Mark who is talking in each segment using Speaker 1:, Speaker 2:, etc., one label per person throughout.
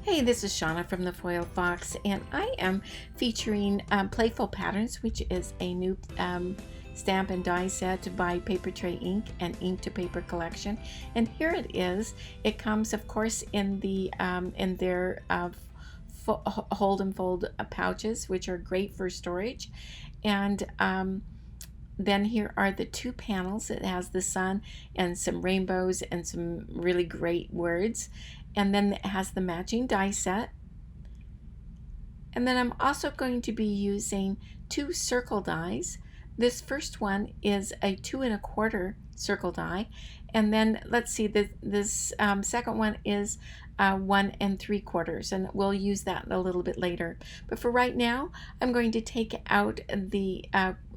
Speaker 1: Hey, this is Shauna from the Foil Fox, and I am featuring Playful Patterns, which is a new stamp and die set by Papertrey Ink and Ink to Paper collection. And here it is. It comes, of course, in their hold and fold pouches, which are great for storage. And then here are the two panels. It has the sun and some rainbows and some really great words. And then it has the matching die set. And then I'm also going to be using two circle dies. This first one is a 2 1/4 circle die. And then let's see, this second one is 1 3/4, and we'll use that a little bit later. But for right now, I'm going to take out the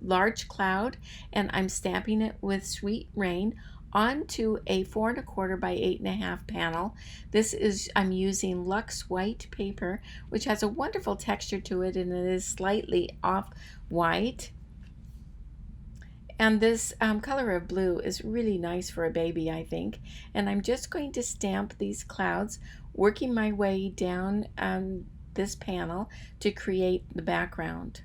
Speaker 1: large cloud, and I'm stamping it with Sweet Rain onto a 4 1/4 by 8.5 panel. I'm using Luxe white paper, which has a wonderful texture to it, and it is slightly off white. And this color of blue is really nice for a baby, I think. And I'm just going to stamp these clouds, working my way down this panel to create the background.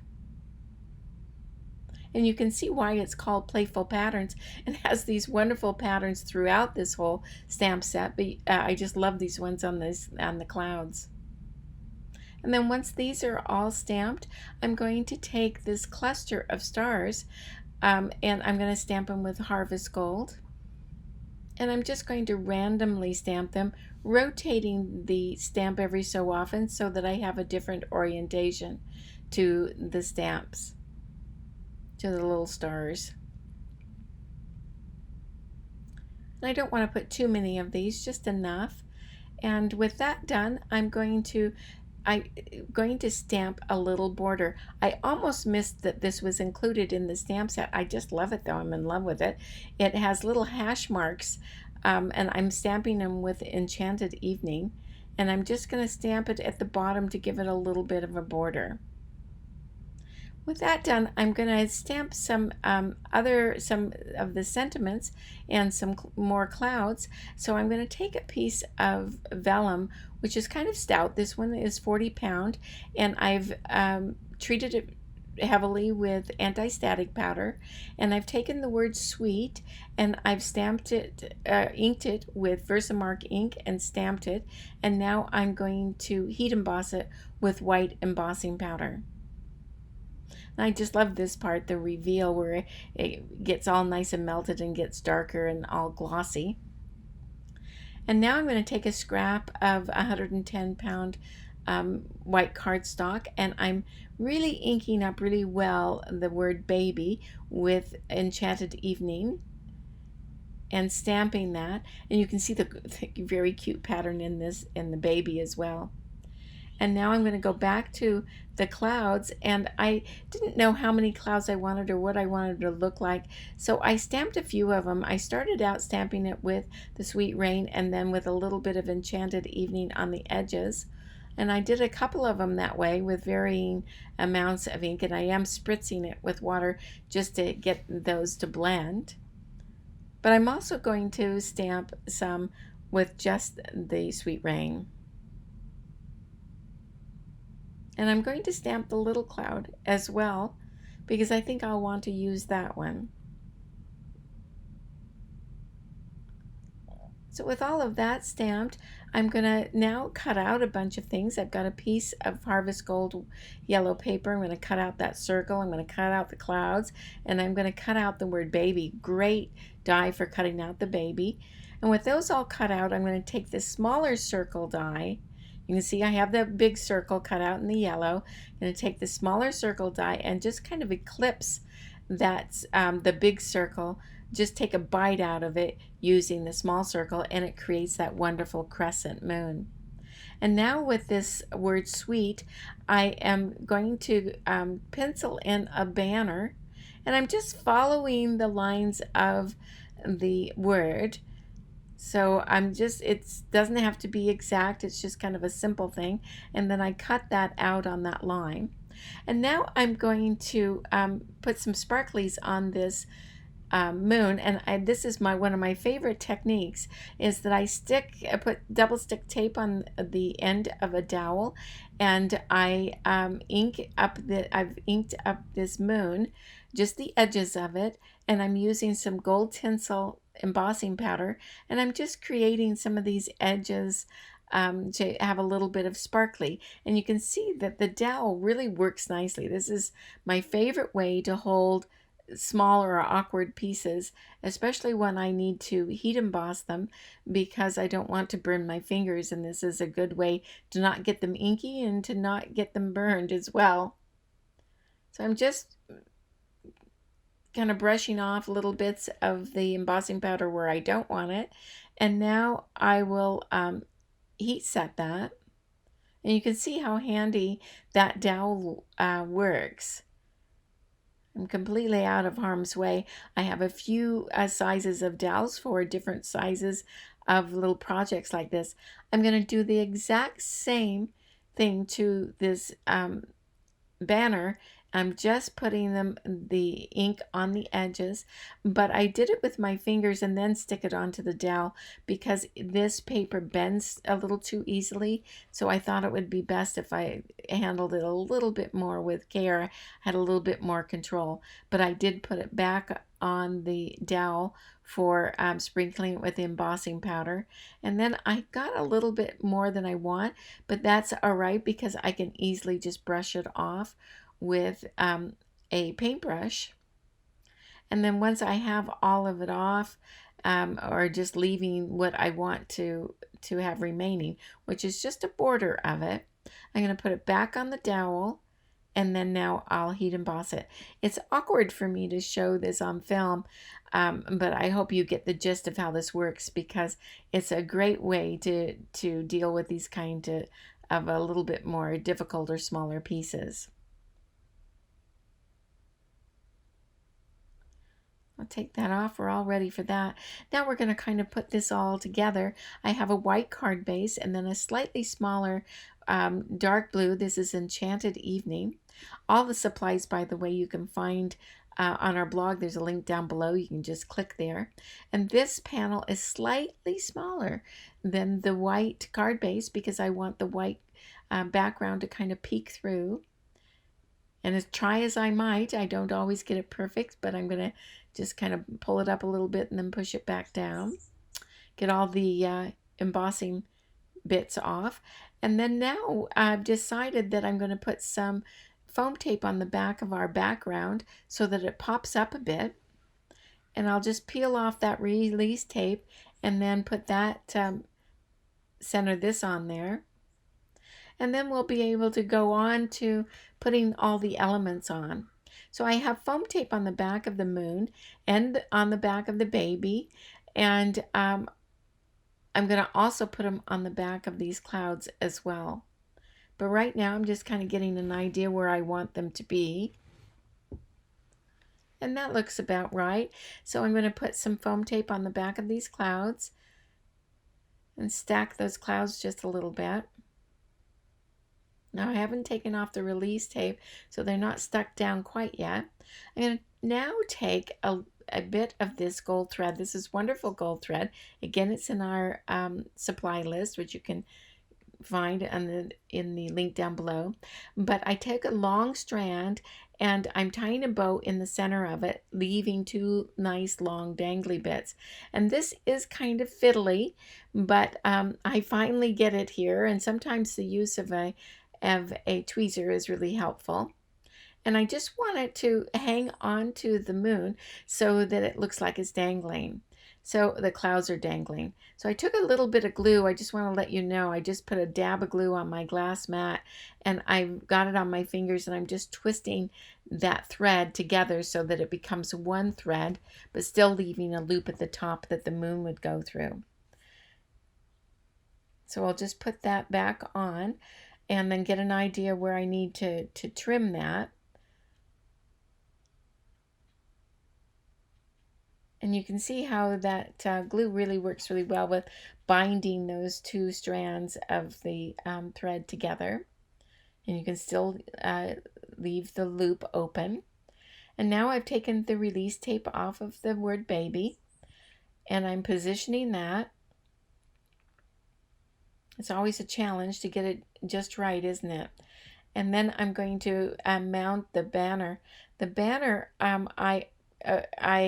Speaker 1: And you can see why it's called Playful Patterns and has these wonderful patterns throughout this whole stamp set. But I just love these ones on the clouds. And then once these are all stamped, I'm going to take this cluster of stars and I'm going to stamp them with Harvest Gold. And I'm just going to randomly stamp them, rotating the stamp every so often so that I have a different orientation to the stamps, to the little stars. And I don't want to put too many of these, just enough. And with that done, I'm going to stamp a little border. I almost missed that this was included in the stamp set. I just love it though. I'm in love with it. It has little hash marks, and I'm stamping them with Enchanted Evening. And I'm just going to stamp it at the bottom to give it a little bit of a border. With that done, I'm going to stamp some of the sentiments and some more clouds. So I'm going to take a piece of vellum, which is kind of stout. This one is 40 pound, and I've treated it heavily with anti-static powder, and I've taken the word sweet and I've stamped it, inked it with Versamark ink and stamped it, and now I'm going to heat emboss it with white embossing powder. I just love this part, the reveal, where it gets all nice and melted and gets darker and all glossy. And now I'm going to take a scrap of 110 pound white cardstock, and I'm really inking up really well the word baby with Enchanted Evening and stamping that. And you can see the very cute pattern in the baby as well. And now I'm going to go back to the clouds, and I didn't know how many clouds I wanted or what I wanted to look like, so I stamped a few of them. I started out stamping it with the Sweet Rain and then with a little bit of Enchanted Evening on the edges, and I did a couple of them that way with varying amounts of ink, and I am spritzing it with water just to get those to blend. But I'm also going to stamp some with just the Sweet Rain. And I'm going to stamp the little cloud as well, because I think I'll want to use that one. So with all of that stamped, I'm going to now cut out a bunch of things. I've got a piece of Harvest Gold yellow paper. I'm going to cut out that circle. I'm going to cut out the clouds, and I'm going to cut out the word baby. Great die for cutting out the baby. And with those all cut out, I'm going to take this smaller circle die. You can see I have the big circle cut out in the yellow. I'm going to take the smaller circle die and just kind of eclipse that, the big circle. Just take a bite out of it using the small circle, and it creates that wonderful crescent moon. And now with this word sweet, I am going to pencil in a banner, and I'm just following the lines of the word. So it doesn't have to be exact, it's just kind of a simple thing. And then I cut that out on that line. And now I'm going to put some sparklies on this moon, and this is one of my favorite techniques, is that I put double stick tape on the end of a dowel, and I've inked up this moon, just the edges of it, and I'm using some gold tinsel embossing powder, and I'm just creating some of these edges to have a little bit of sparkly. And you can see that the dowel really works nicely. This is my favorite way to hold smaller or awkward pieces, especially when I need to heat emboss them, because I don't want to burn my fingers, and this is a good way to not get them inky and to not get them burned as well. So I'm just kind of brushing off little bits of the embossing powder where I don't want it, and now I will heat set that, and you can see how handy that dowel works. I'm completely out of harm's way. I have a few sizes of dowels for different sizes of little projects like this. I'm going to do the exact same thing to this banner. I'm just putting the ink on the edges, but I did it with my fingers and then stick it onto the dowel because this paper bends a little too easily. So I thought it would be best if I handled it a little bit more with care, had a little bit more control. But I did put it back on the dowel for sprinkling it with embossing powder, and then I got a little bit more than I want, but that's all right because I can easily just brush it off with a paintbrush. And then once I have all of it off, or just leaving what I want to have remaining, which is just a border of it, I'm going to put it back on the dowel, and then now I'll heat emboss it. It's awkward for me to show this on film, but I hope you get the gist of how this works, because it's a great way to deal with these kind of a little bit more difficult or smaller pieces. I'll take that off. We're all ready for that. Now we're going to kind of put this all together. I have a white card base and then a slightly smaller dark blue. This is Enchanted Evening. All the supplies, by the way, you can find on our blog. There's a link down below. You can just click there. And this panel is slightly smaller than the white card base because I want the white background to kind of peek through. And as try as I might, I don't always get it perfect, but I'm going to just kind of pull it up a little bit and then push it back down. Get all the embossing bits off. And then now I've decided that I'm going to put some foam tape on the back of our background so that it pops up a bit. And I'll just peel off that release tape and then put that, center this on there. And then we'll be able to go on to putting all the elements on. So I have foam tape on the back of the moon and on the back of the baby, and I'm going to also put them on the back of these clouds as well. But right now I'm just kind of getting an idea where I want them to be. And that looks about right. So I'm going to put some foam tape on the back of these clouds and stack those clouds just a little bit. Now I haven't taken off the release tape, so they're not stuck down quite yet. I'm going to now take a bit of this gold thread. This is wonderful gold thread. Again, it's in our supply list, which you can find in the link down below. But I take a long strand and I'm tying a bow in the center of it, leaving two nice long dangly bits. And this is kind of fiddly, but I finally get it here. And sometimes the use of a tweezer is really helpful. And I just want it to hang on to the moon so that it looks like it's dangling. So the clouds are dangling. So I took a little bit of glue. I just want to let you know, I just put a dab of glue on my glass mat and I've got it on my fingers and I'm just twisting that thread together so that it becomes one thread, but still leaving a loop at the top that the moon would go through. So I'll just put that back on and then get an idea where I need to trim that. And you can see how that glue really works really well with binding those two strands of the thread together. And you can still leave the loop open. And now I've taken the release tape off of the word baby, and I'm positioning that. It's always a challenge to get it just right, isn't it? And then I'm going to mount the banner. The banner, I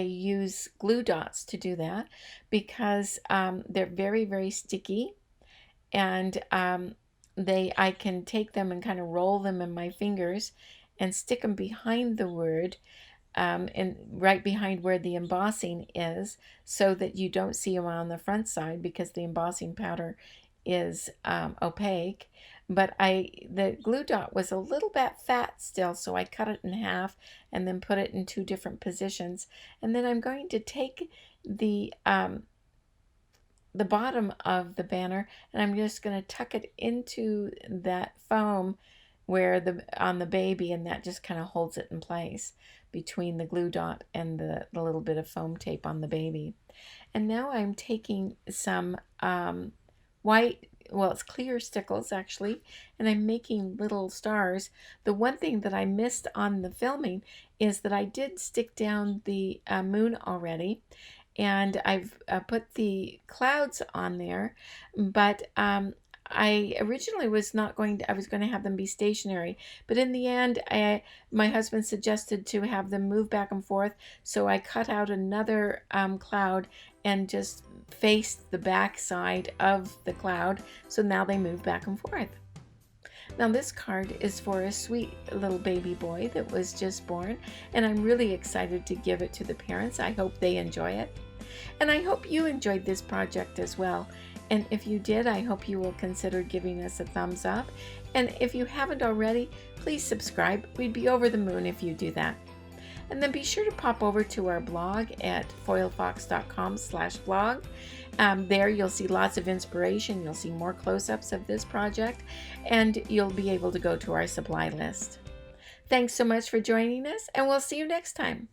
Speaker 1: use glue dots to do that because they're very, very sticky, and I can take them and kind of roll them in my fingers and stick them behind the word, and right behind where the embossing is, so that you don't see them on the front side because the embossing powder is opaque. But the glue dot was a little bit fat still, so I cut it in half and then put it in two different positions. And then I'm going to take the bottom of the banner, and I'm just going to tuck it into that foam where on the baby, and that just kind of holds it in place between the glue dot and the little bit of foam tape on the baby. And now I'm taking some white, well, it's clear stickles actually, and I'm making little stars. The one thing that I missed on the filming is that I did stick down the moon already, and I've put the clouds on there, but I originally was not going to, I was going to have them be stationary, but in the end, my husband suggested to have them move back and forth, so I cut out another cloud and just faced the back side of the cloud, so now they move back and forth. Now this card is for a sweet little baby boy that was just born, and I'm really excited to give it to the parents. I hope they enjoy it. And I hope you enjoyed this project as well. And if you did, I hope you will consider giving us a thumbs up. And if you haven't already, please subscribe. We'd be over the moon if you do that. And then be sure to pop over to our blog at foilfox.com/blog. There you'll see lots of inspiration. You'll see more close-ups of this project, and you'll be able to go to our supply list. Thanks so much for joining us, and we'll see you next time.